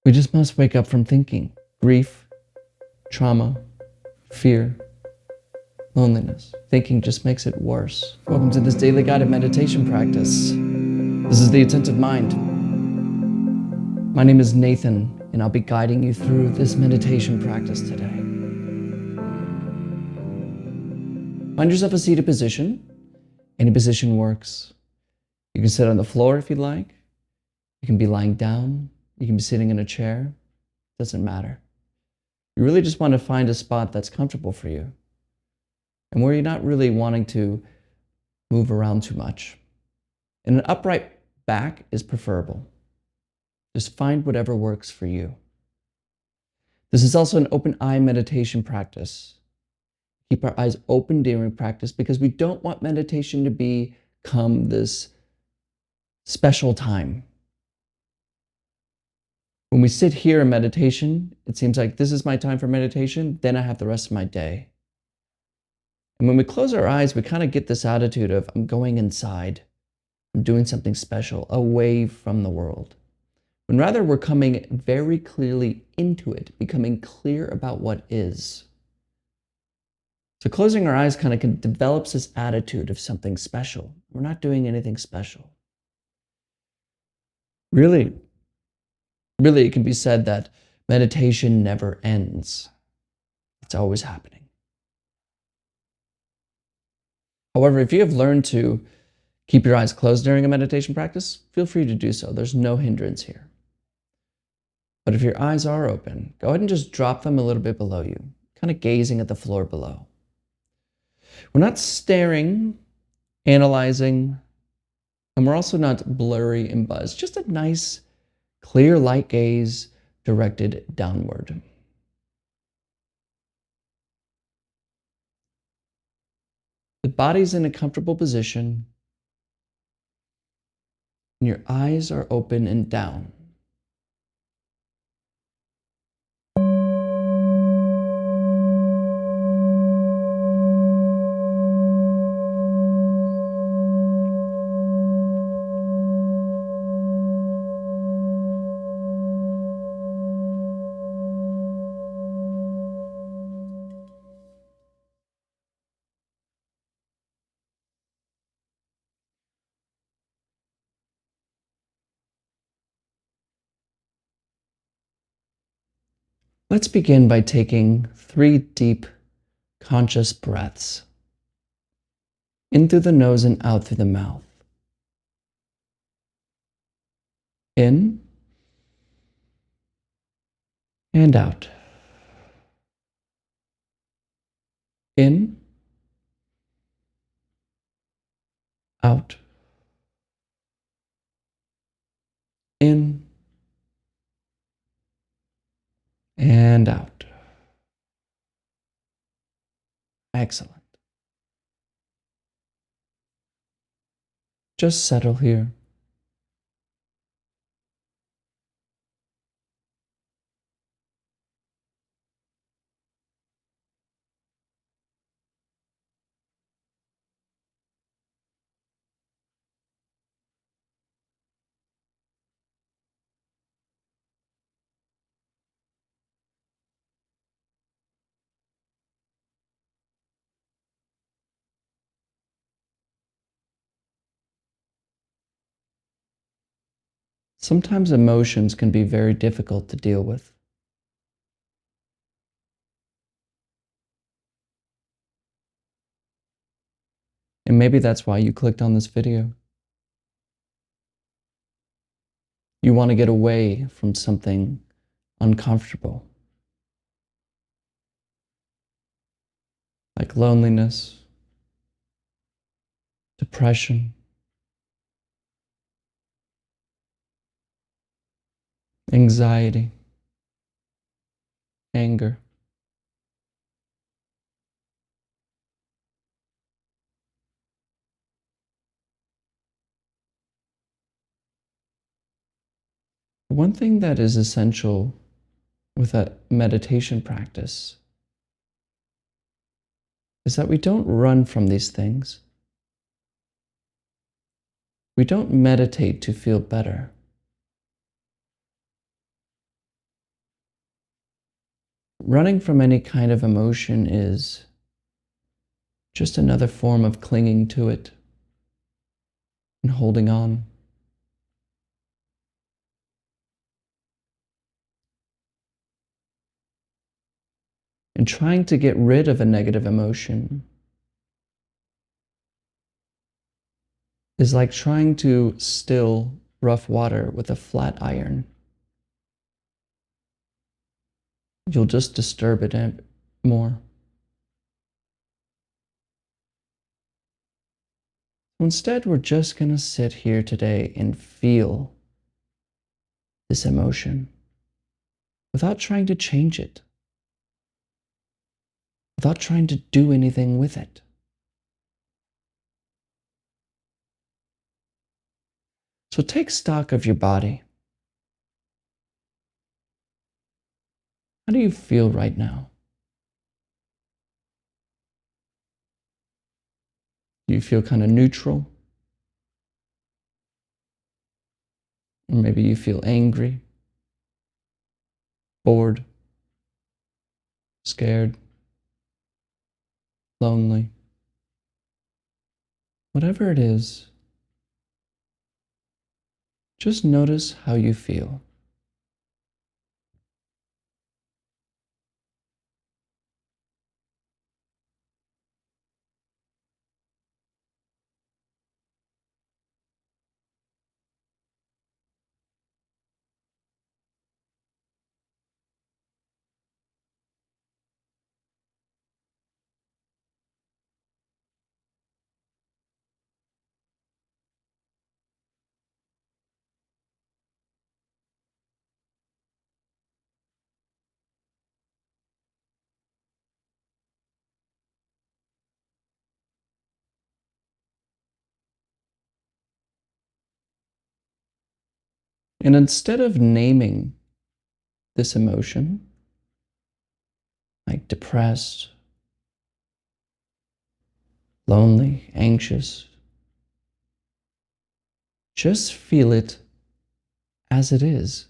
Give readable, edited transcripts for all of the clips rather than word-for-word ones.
We just must wake up from thinking. Grief, trauma, fear, loneliness. Thinking just makes it worse. Welcome to this daily guided meditation practice. This is the Attentive Mind. My name is Nathan, and I'll be guiding you through this meditation practice today. Find yourself a seated position. Any position works. You can sit on the floor if you like. You can be lying down. You can be sitting in a chair. Doesn't matter. You really just want to find a spot that's comfortable for you and where you're not really wanting to move around too much. And an upright back is preferable. Just find whatever works for you. This is also an open eye meditation practice. Keep our eyes open during practice because we don't want meditation to become this special time. When we sit here in meditation, it seems like this is my time for meditation, then I have the rest of my day. And when we close our eyes, we kind of get this attitude of, I'm going inside. I'm doing something special, away from the world. When rather we're coming very clearly into it, becoming clear about what is. So closing our eyes kind of develops this attitude of something special. We're not doing anything special. Really, it can be said that meditation never ends. It's always happening. However, if you have learned to keep your eyes closed during a meditation practice, feel free to do so. There's no hindrance here. But if your eyes are open, go ahead and just drop them a little bit below you, kind of gazing at the floor below. We're not staring, analyzing, and we're also not blurry and buzzed. Just a nice, clear light gaze directed downward. The body's in a comfortable position, and your eyes are open and down. Let's begin by taking 3 deep, conscious breaths. In through the nose and out through the mouth. In and out. In, out. In and out. Excellent. Just settle here. Sometimes emotions can be very difficult to deal with. And maybe that's why you clicked on this video. You want to get away from something uncomfortable, like loneliness, depression, anxiety, anger. One thing that is essential with a meditation practice is that we don't run from these things. We don't meditate to feel better. Running from any kind of emotion is just another form of clinging to it and holding on. And trying to get rid of a negative emotion is like trying to still rough water with a flat iron. You'll just disturb it more. Instead, we're just going to sit here today and feel this emotion without trying to change it, without trying to do anything with it. So take stock of your body. How do you feel right now? Do you feel kind of neutral? Or maybe you feel angry, bored, scared, lonely. Whatever it is, just notice how you feel. And instead of naming this emotion, like depressed, lonely, anxious, just feel it as it is.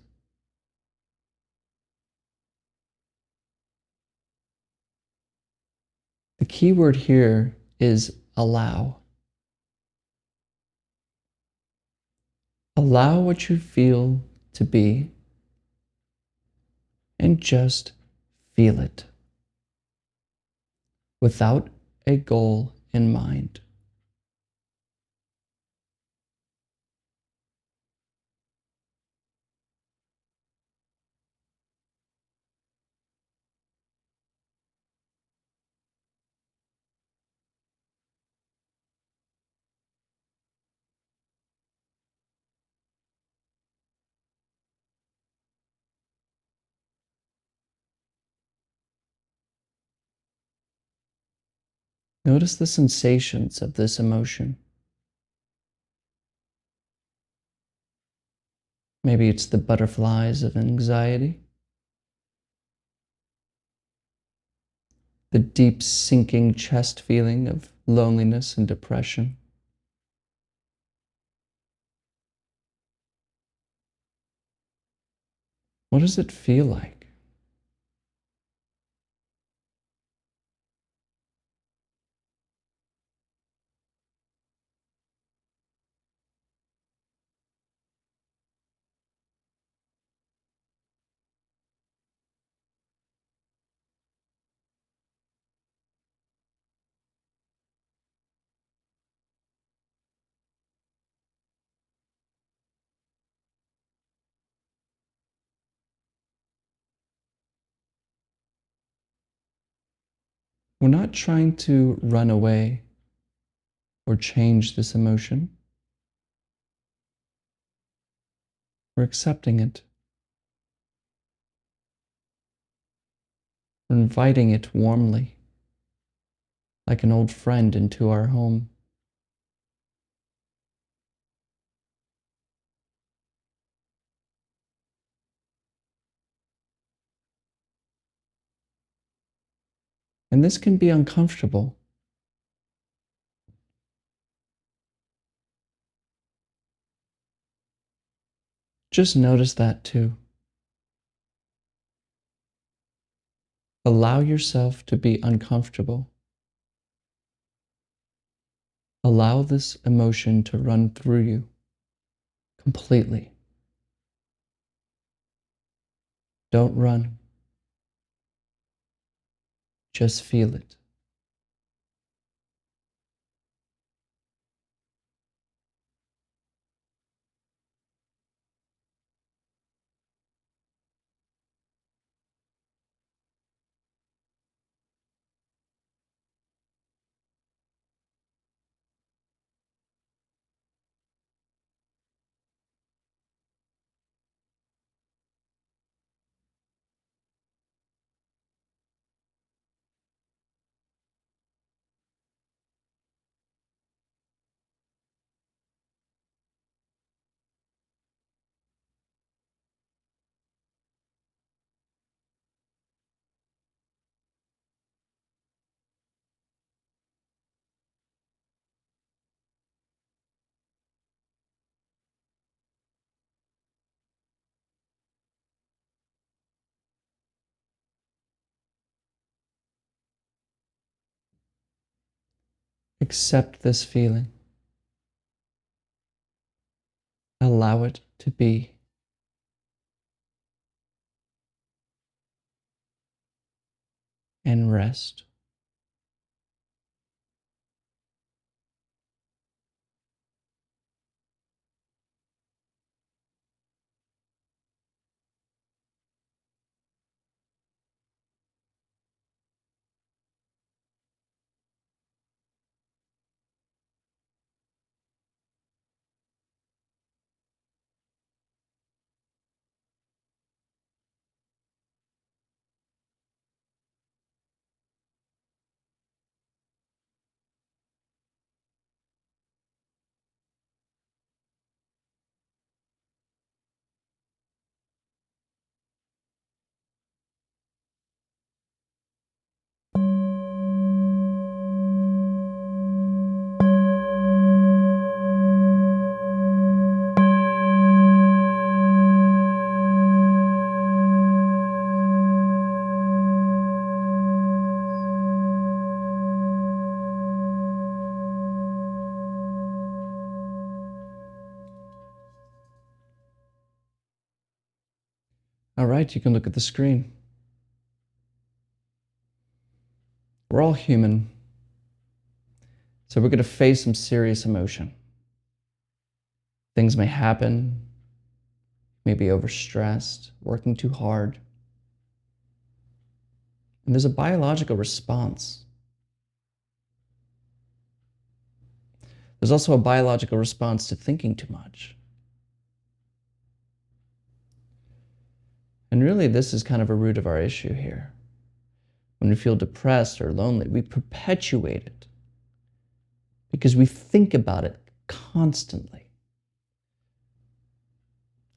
The key word here is allow. Allow what you feel to be and just feel it without a goal in mind. Notice the sensations of this emotion. Maybe it's the butterflies of anxiety, the deep sinking chest feeling of loneliness and depression. What does it feel like? We're not trying to run away or change this emotion. We're accepting it. We're inviting it warmly, like an old friend into our home. And this can be uncomfortable. Just notice that too. Allow yourself to be uncomfortable. Allow this emotion to run through you completely. Don't run. Just feel it. Accept this feeling. Allow it to be. And rest. All right, you can look at the screen. We're all human, so we're going to face some serious emotion. Things may happen, maybe overstressed, working too hard. And there's a biological response. There's also a biological response to thinking too much. And really, this is kind of a root of our issue here. When we feel depressed or lonely, we perpetuate it because we think about it constantly.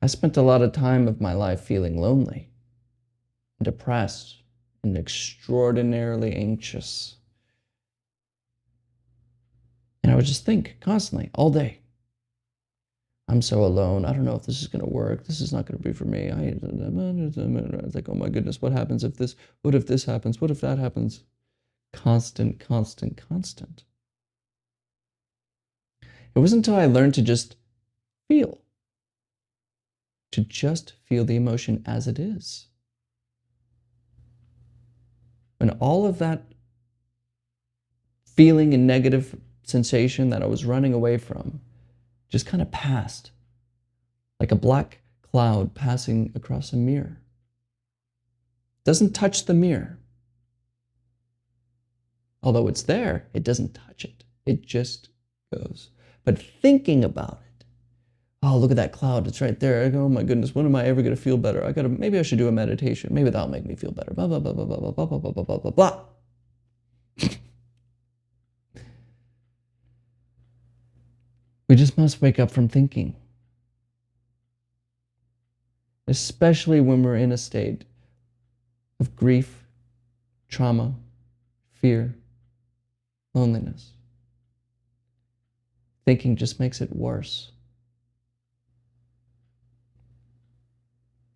I spent a lot of time of my life feeling lonely, and depressed, and extraordinarily anxious. And I would just think constantly, all day. I'm so alone. I don't know if this is going to work. This is not going to be for me. It's like, oh my goodness, what happens if this, what if this happens? What if that happens? Constant, constant, constant. It wasn't until I learned to just feel, to just feel the emotion as it is. When all of that feeling and negative sensation that I was running away from just kind of passed, like a black cloud passing across a mirror. Doesn't touch the mirror. Although it's there, it doesn't touch it. It just goes. But thinking about it, oh, look at that cloud, it's right there. I go, oh my goodness, when am I ever going to feel better? Maybe I should do a meditation. Maybe that'll make me feel better. Blah, blah, blah, blah, blah, blah, blah, blah, blah, blah, blah, blah. We just must wake up from thinking. Especially when we're in a state of grief, trauma, fear, loneliness. Thinking just makes it worse.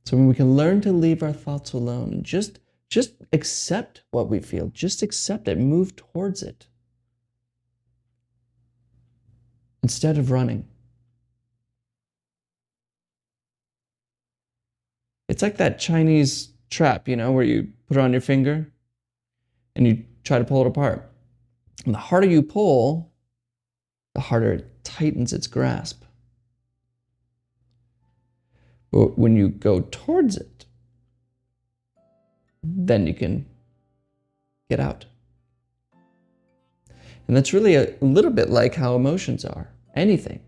So when we can learn to leave our thoughts alone and just Just accept what we feel. Just accept it. Move towards it. Instead of running. It's like that Chinese trap, where you put it on your finger and you try to pull it apart. And the harder you pull, the harder it tightens its grasp. But when you go towards it, then you can get out. And that's really a little bit like how emotions are. Anything.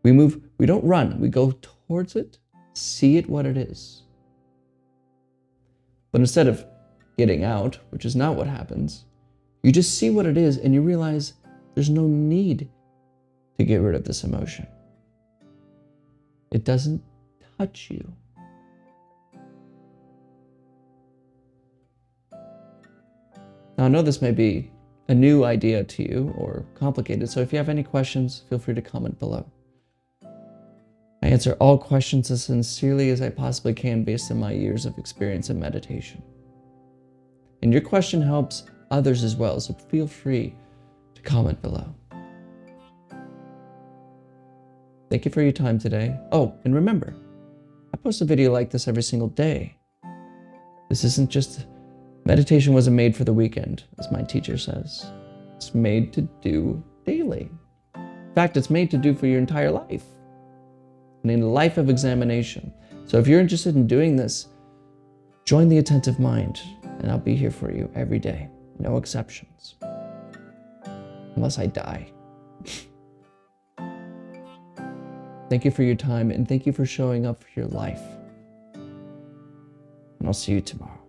We don't run, we go towards it, see it what it is. But instead of getting out, which is not what happens, you just see what it is and you realize there's no need to get rid of this emotion. It doesn't touch you. Now, I know this may be a new idea to you or complicated, so if you have any questions, feel free to comment below. I answer all questions as sincerely as I possibly can based on my years of experience in meditation. And your question helps others as well, so feel free to comment below. Thank you for your time today. Oh, and remember, I post a video like this every single day. This isn't just, meditation wasn't made for the weekend, as my teacher says. It's made to do daily. In fact, it's made to do for your entire life. And in a life of examination. So if you're interested in doing this, join the Attentive Mind, and I'll be here for you every day. No exceptions. Unless I die. Thank you for your time, and thank you for showing up for your life. And I'll see you tomorrow.